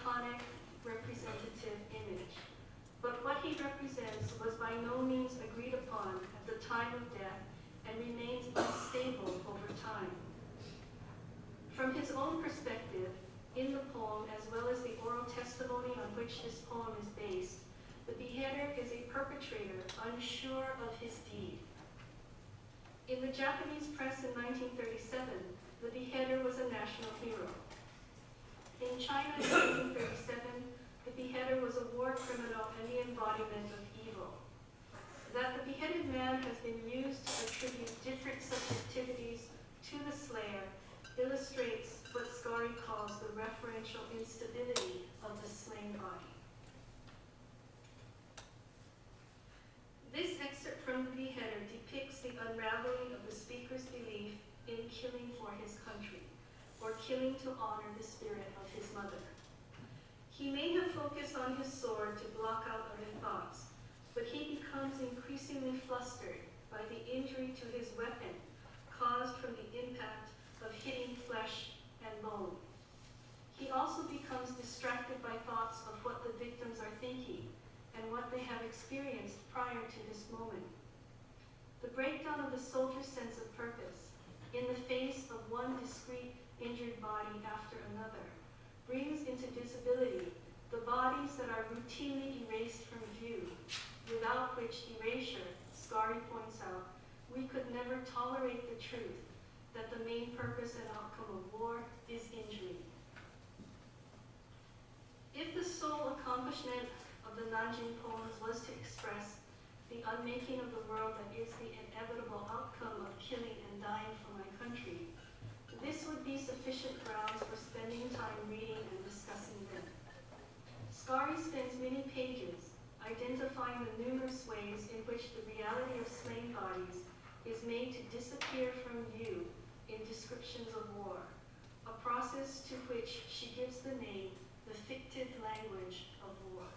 iconic representative image. But what he represents was by no means agreed upon at the time of death and remains unstable over time. From his own perspective, in the poem, as well as the oral testimony on which this poem is based, the beheader is a perpetrator unsure of his deed. In the Japanese press in 1937, the beheader was a national hero. In China in 1937, the beheader was a war criminal and the embodiment of evil. That the beheaded man has been used to attribute different subjectivities to the slayer illustrates what Skari calls the referential instability of the slain body. This excerpt from the beheader depicts the unraveling of the speaker's belief in killing for his country, or killing to honor the spirit of his mother. He may have focused on his sword to block out other thoughts, but he becomes increasingly flustered by the injury to his weapon caused from the impact of hitting flesh and bone. He also becomes distracted by thoughts of what the victims are thinking and what they have experienced prior to this moment. The breakdown of the soldier's sense of purpose in the face of one discrete injured body after another brings into visibility the bodies that are routinely erased from view, without which erasure, Skari points out, we could never tolerate the truth that the main purpose and outcome of war is injury. If the sole accomplishment of the Nanjing poems was to express the unmaking of the world that is the inevitable outcome of killing and dying for my country, this would be sufficient grounds for spending time reading and discussing them. Skari spends many pages identifying the numerous ways in which the reality of slain bodies is made to disappear from view in descriptions of war, a process to which she gives the name the fictive language of war.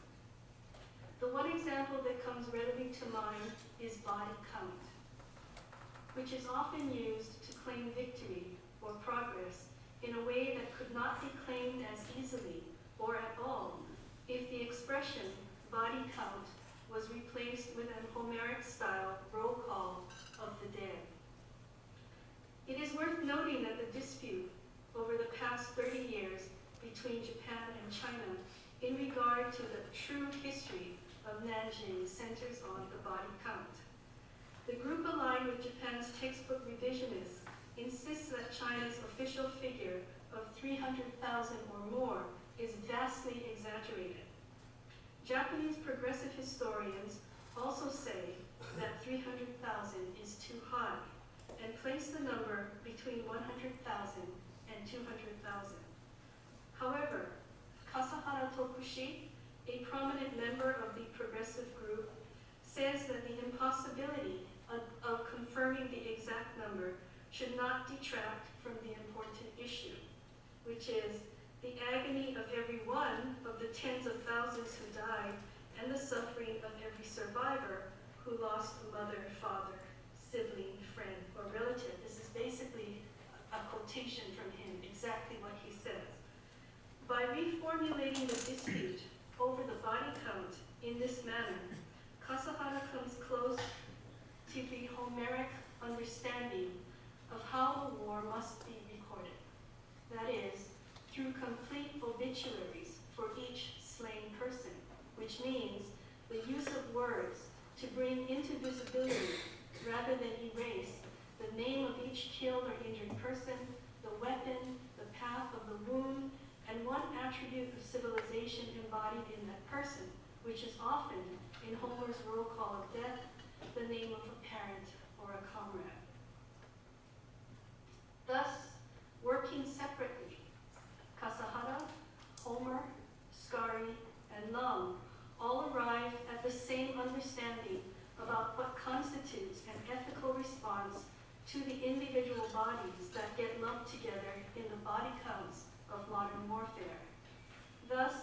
The one example that comes readily to mind is body count, which is often used to claim victory or progress in a way that could not be claimed as easily or at all if the expression body count was replaced with an Homeric-style roll call of the dead. It is worth noting that the dispute over the past 30 years between Japan and China in regard to the true history of Nanjing centers on the body count. The group aligned with Japan's textbook revisionists insists that China's official figure of 300,000 or more is vastly exaggerated. Japanese progressive historians also say that 300,000 is too high and place the number between 100,000 and 200,000. However, Kasahara Tokushi, a prominent member of the progressive group, says that the impossibility of confirming the exact number should not detract from the important issue, which is the agony of every one of the tens of thousands who died and the suffering of every survivor who lost a mother, father, sibling, friend, or relative. This is basically a quotation from him, exactly what he says. By reformulating the dispute over the body count in this manner, Kasahara comes close to the Homeric understanding of how the war must be recorded. That is, through complete obituaries for each slain person, which means the use of words to bring into visibility, rather than erase, the name of each killed or injured person, the weapon, the path of the wound, and one attribute of civilization embodied in that person, which is often, in Homer's roll call of death, the name of a parent or a comrade. Thus, working separately, Kasahara, Homer, Skari, and Lum all arrive at the same understanding about what constitutes an ethical response to the individual bodies that get lumped together in the body counts of modern warfare. Thus,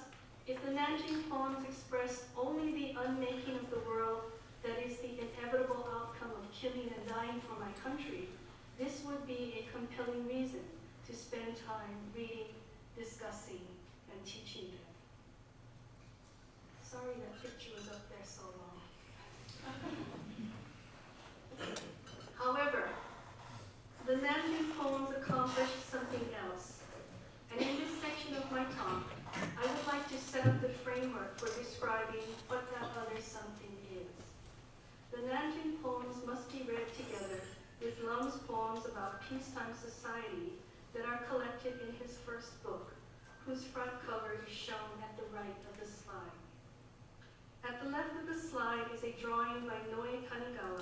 if the Nanjing poems express only the unmaking of the world that is the inevitable outcome of killing and dying for my country, this would be a compelling reason to spend time reading, discussing, and teaching them. Sorry that picture was up there so long. However, the Nanjing poems accomplished something else. And in this section of my talk, I would like to set up the framework for describing what that other something is. The Nanjing poems must be read together with Lum's poems about peacetime society that are collected in his first book, whose front cover is shown at the right of the slide. At the left of the slide is a drawing by Noe Kanigawa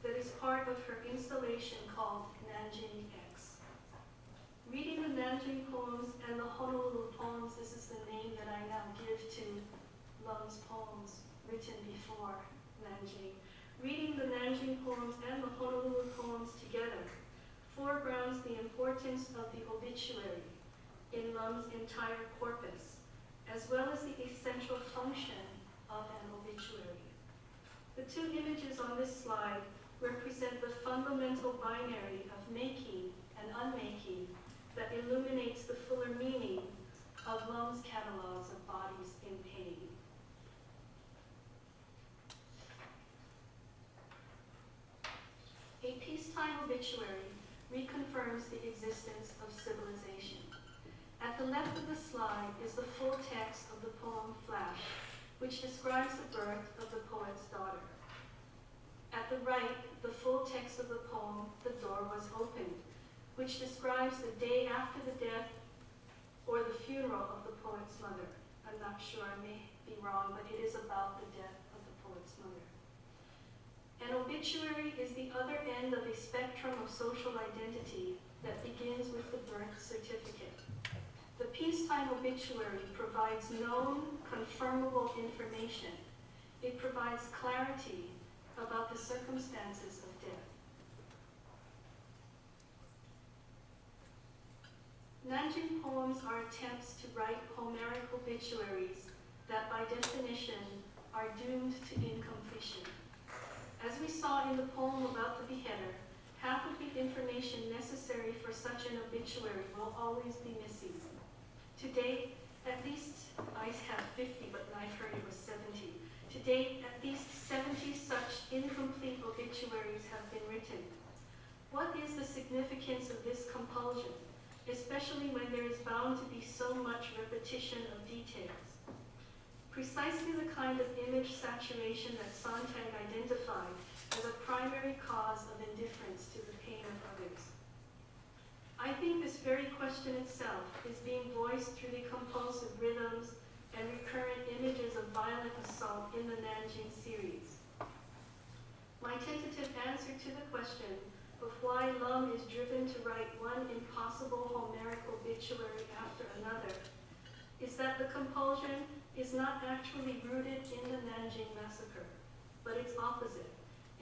that is part of her installation called Nanjing X. Reading the Nanjing poems and the Honolulu poems, this is the name that I now give to Lum's poems written before Nanjing. Reading the Nanjing poems and the Honolulu poems together foregrounds the importance of the obituary in Lum's entire corpus, as well as the essential function of an obituary. The two images on this slide represent the fundamental binary of making and unmaking that illuminates the fuller meaning of Lum's catalogs of bodies in pain. A peacetime obituary reconfirms the existence of civilization. At the left of the slide is the full text of the poem Flash, which describes the birth of the poet's daughter. At the right, the full text of the poem, The Door Was Opened, which describes the day after the death or the funeral of the poet's mother. I'm not sure, I may be wrong, but it is about the death of the poet's mother. An obituary is the other end of a spectrum of social identity that begins with the birth certificate. The peacetime obituary provides known, confirmable information. It provides clarity about the circumstances of death. Nanjing poems are attempts to write Homeric obituaries that by definition are doomed to incompletion. As we saw in the poem about the beheader, half of the information necessary for such an obituary will always be missing. To date, at least, I have 50, but I've heard it was 70. To date, at least 70 such incomplete obituaries have been written. What is the significance of this compulsion, especially when there is bound to be so much repetition of details? Precisely the kind of image saturation that Sontag identified as a primary cause of indifference to the pain of others. I think this very question itself is being voiced through the compulsive rhythms and recurrent images of violent assault in the Nanjing series. My tentative answer to the question of why Lum is driven to write one impossible Homeric obituary after another is that the compulsion is not actually rooted in the Nanjing massacre, but its opposite,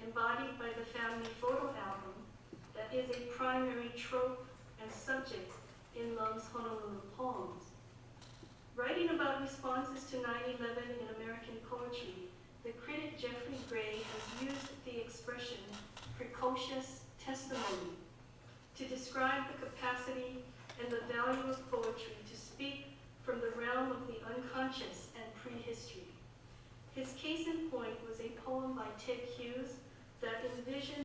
embodied by the family photo album that is a primary trope and subject in Lum's Honolulu poems. Writing about responses to 9/11 in American poetry, the critic Jeffrey Gray has used the expression precocious testimony to describe the capacity and the value of poetry to speak from the realm of the unconscious and prehistory. His case in point was a poem by Ted Hughes that envisioned